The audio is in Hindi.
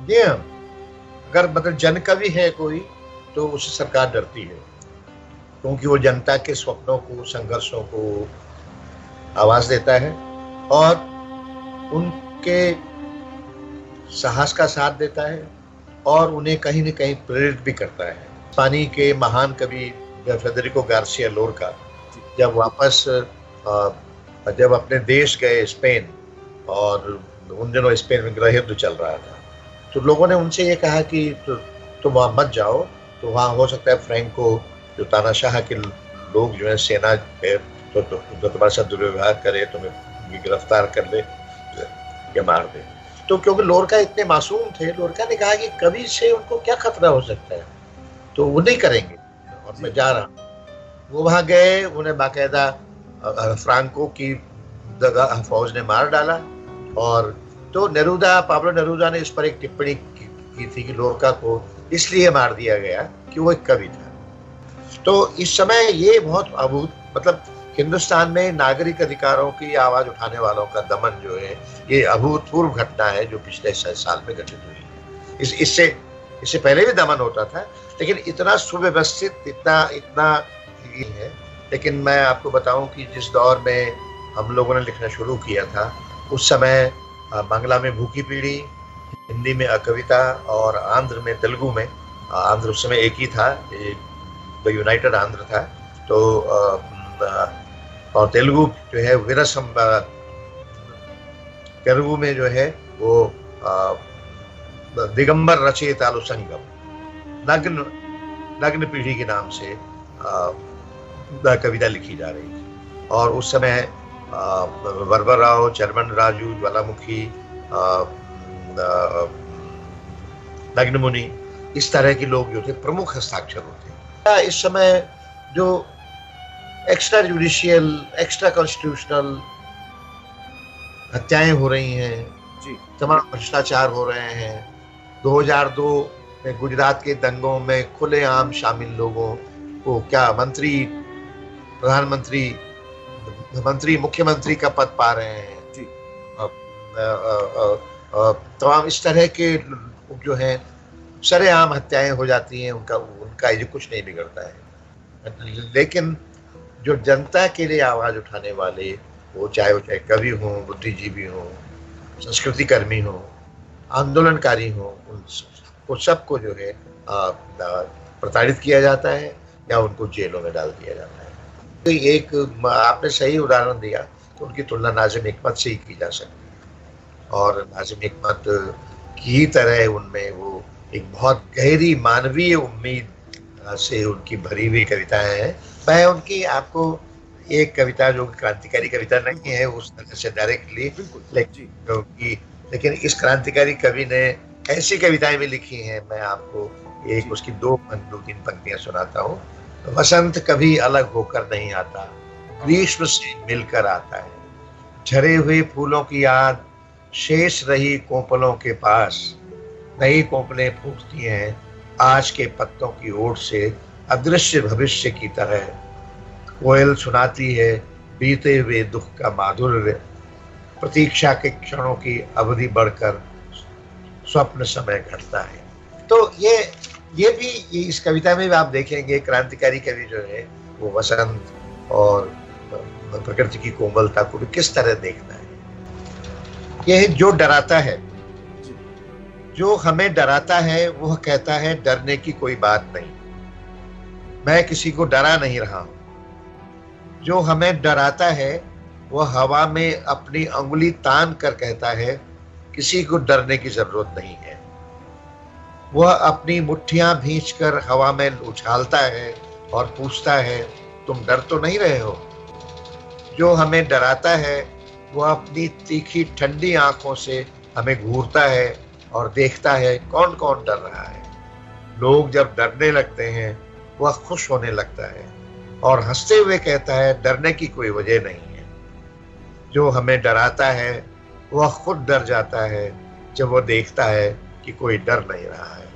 जी हाँ, अगर मतलब जन कवि है कोई तो उससे सरकार डरती है, क्योंकि वो जनता के स्वप्नों को, संघर्षों को आवाज देता है और उनके साहस का साथ देता है और उन्हें कहीं न कहीं प्रेरित भी करता है। स्पेन के महान कवि फेडरिको गार्सिया लोरका जब वापस जब अपने देश गए स्पेन, और उन दिनों स्पेन में गृह युद्ध चल रहा था, तो लोगों ने उनसे ये कहा कि तुम वहाँ मत जाओ, तो वहाँ हो सकता है फ्रैंको जो तानाशाह के लोग जो है सेना तो तुम्हारे साथ दुर्व्यवहार करे, तुम्हें गिरफ्तार कर ले या मार दे। तो क्योंकि लोरका इतने मासूम थे, लोरका ने कहा कि कवि से उनको क्या खतरा हो सकता है, तो वो नहीं करेंगे और मैं जा रहा हूँ। वो वहाँ गए, उन्हें बाकायदा फ्रांको की जगह फौज ने मार डाला। और तो पाब्लो नेरूदा ने इस पर एक टिप्पणी की थी कि लोरका को इसलिए मार दिया गया कि वो एक कवि था। तो इस समय ये बहुत मतलब हिंदुस्तान में नागरिक अधिकारों की आवाज उठाने वालों का दमन जो है, ये अभूतपूर्व घटना है जो पिछले साल में घटित हुई है। इससे पहले भी दमन होता था, लेकिन इतना सुव्यवस्थित, इतना है। लेकिन मैं आपको बताऊं कि जिस दौर में हम लोगों ने लिखना शुरू किया था, उस समय बांग्ला में भूखी पीढ़ी, हिंदी में अकविता और आंध्र में तेलुगु में, आंध्र उस समय एक ही था, यूनाइटेड आंध्र था, तो और तेलुगु जो है विरसम, तेलुगु में जो है वो दिगंबर रचयितालु संगम, नग्न पीढ़ी के नाम से कविता लिखी जा रही थी। और उस समय वरवर राव, चरमन राजू, ज्वालामुखी, नग्न मुनि, इस तरह के लोग जो थे प्रमुख हस्ताक्षर होते। इस समय जो एक्स्ट्रा जुडिशियल, एक्स्ट्रा कॉन्स्टिट्यूशनल हत्याएं हो रही हैं, तमाम भ्रष्टाचार हो रहे हैं। 2002 में गुजरात के दंगों में खुलेआम शामिल लोगों को क्या प्रधानमंत्री, मुख्यमंत्री का पद पा रहे हैं जी। तमाम इस तरह के जो है सरेआम हत्याएं हो जाती हैं, उनका ये कुछ नहीं बिगड़ता है। लेकिन जो जनता के लिए आवाज उठाने वाले, वो चाहे कवि हों, बुद्धिजीवी हों, संस्कृति कर्मी हों, आंदोलनकारी हों, उन सबको जो है प्रताड़ित किया जाता है या उनको जेलों में डाल दिया जाता है। तो एक आपने सही उदाहरण दिया, तो उनकी तुलना नाज़िम हिकमत से ही की जा सकती है। और नाज़िम हिकमत की तरह उनमें वो एक बहुत गहरी मानवीय उम्मीद से उनकी भरी हुई कविताएं हैं। मैं उनकी आपको एक कविता जो क्रांतिकारी कविता नहीं है उस तरह से डायरेक्टली, लेकिन इस क्रांतिकारी कवि ने ऐसी कविताएं भी लिखी हैं। मैं आपको एक उसकी दो तीन पंक्तियां सुनाता हूँ। वसंत कभी अलग होकर नहीं आता, ग्रीष्म से मिलकर आता है। झरे हुए फूलों की याद शेष रही कोपलों के पास, नई कोपलें फूटती हैं आज के पत्तों की ओट से, अदृश्य भविष्य की तरह। कोयल सुनाती है बीते हुए दुख का माधुर्य, प्रतीक्षा के क्षणों की अवधि बढ़कर स्वप्न समय घटता है। तो ये भी इस कविता में भी आप देखेंगे, क्रांतिकारी कवि जो है वो वसंत और प्रकृति की कोमलता को भी किस तरह देखता है। यह जो डराता है, जो हमें डराता है, वह कहता है डरने की कोई बात नहीं, मैं किसी को डरा नहीं रहा हूं। जो हमें डराता है वह हवा में अपनी अंगुली तान कर कहता है किसी को डरने की जरूरत नहीं है। वह अपनी मुट्ठियां भींचकर हवा में उछालता है और पूछता है तुम डर तो नहीं रहे हो। जो हमें डराता है वह अपनी तीखी ठंडी आंखों से हमें घूरता है और देखता है कौन कौन डर रहा है। लोग जब डरने लगते हैं वह खुश होने लगता है और हंसते हुए कहता है डरने की कोई वजह नहीं है। जो हमें डराता है वह खुद डर जाता है जब वह देखता है कि कोई डर नहीं रहा है।